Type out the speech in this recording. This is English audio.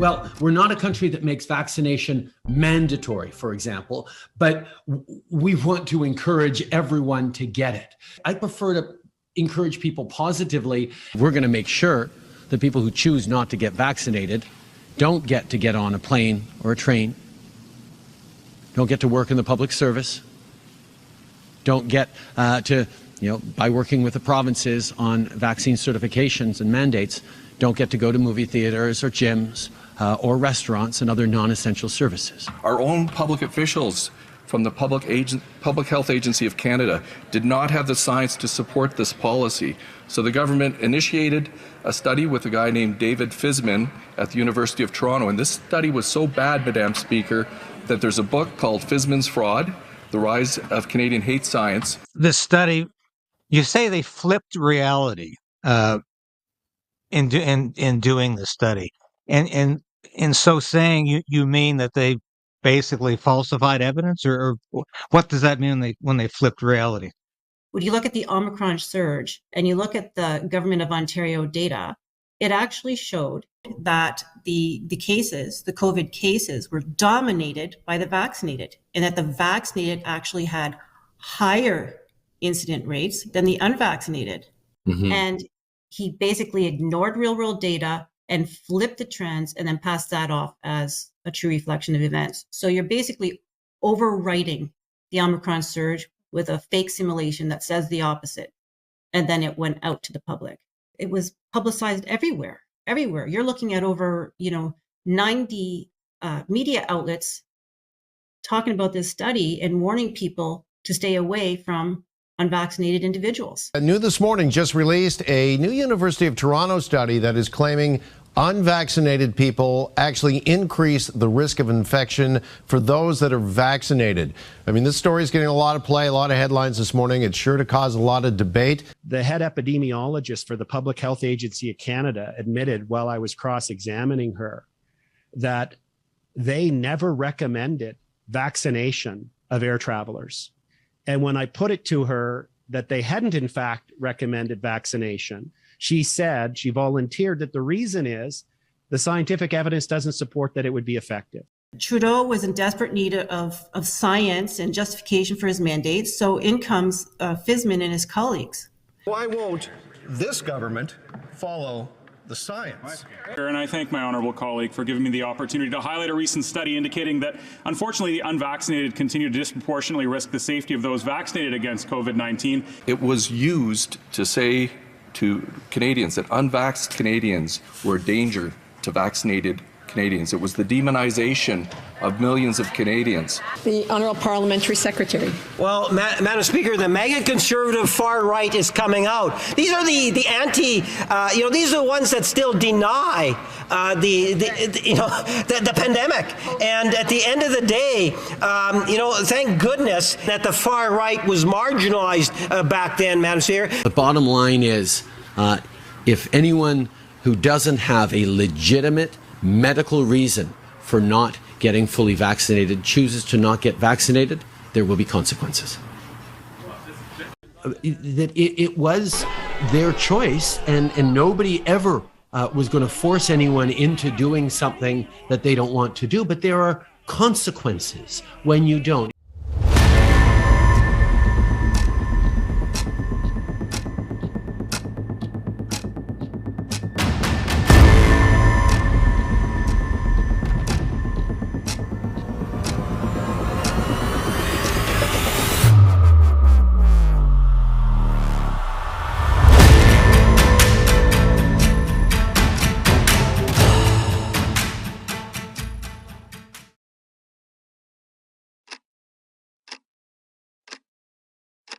Well, we're not a country that makes vaccination mandatory, for example, but we want to encourage everyone to get it. I prefer to encourage people positively. We're going to make sure that people who choose not to get vaccinated don't get on a plane or a train, don't get to work in the public service, don't get by working with the provinces on vaccine certifications and mandates, don't get to go to movie theaters or gyms or restaurants and other non-essential services. Our own public officials from the Public Health Agency of Canada did not have the science to support this policy. So the government initiated a study with a guy named David Fisman at the University of Toronto. And this study was so bad, Madam Speaker, that there's a book called Fisman's Fraud, The Rise of Canadian Hate Science. This study, you say they flipped reality in doing the study. And in so saying, you mean that they basically falsified evidence, or what does that mean when they flipped reality? When you look at the Omicron surge and you look at the Government of Ontario data, it actually showed that the cases, the COVID cases, were dominated by the vaccinated, and that the vaccinated actually had higher incident rates than the unvaccinated. Mm-hmm. And he basically ignored real-world data and flipped the trends and then passed that off as a true reflection of events. So you're basically overwriting the Omicron surge with a fake simulation that says the opposite. And then it went out to the public. It was publicized everywhere. You're looking at over, 90 media outlets talking about this study and warning people to stay away from unvaccinated individuals. New this morning just released a new University of Toronto study that is claiming unvaccinated people actually increase the risk of infection for those that are vaccinated. I mean, this story is getting a lot of play, a lot of headlines this morning. It's sure to cause a lot of debate. The head epidemiologist for the Public Health Agency of Canada admitted while I was cross-examining her that they never recommended vaccination of air travelers. And when I put it to her that they hadn't in fact recommended vaccination, she volunteered that the reason is the scientific evidence doesn't support that it would be effective. Trudeau was in desperate need of science and justification for his mandates. So in comes Fisman and his colleagues. Why won't this government follow the science? And I thank my honourable colleague for giving me the opportunity to highlight a recent study indicating that, unfortunately, the unvaccinated continue to disproportionately risk the safety of those vaccinated against COVID-19. It was used to say to Canadians that unvaxxed Canadians were a danger to vaccinated Canadians. It was the demonization of millions of Canadians. The Honourable Parliamentary Secretary. Well, Madam Speaker, the mega conservative far right is coming out. These are the anti, these are the ones that still deny the pandemic. And at the end of the day, thank goodness that the far right was marginalized back then, Madam Speaker. The bottom line is, if anyone who doesn't have a legitimate medical reason for not getting fully vaccinated chooses to not get vaccinated, there will be consequences. That it was their choice, and nobody ever was going to force anyone into doing something that they don't want to do, but there are consequences when you don't.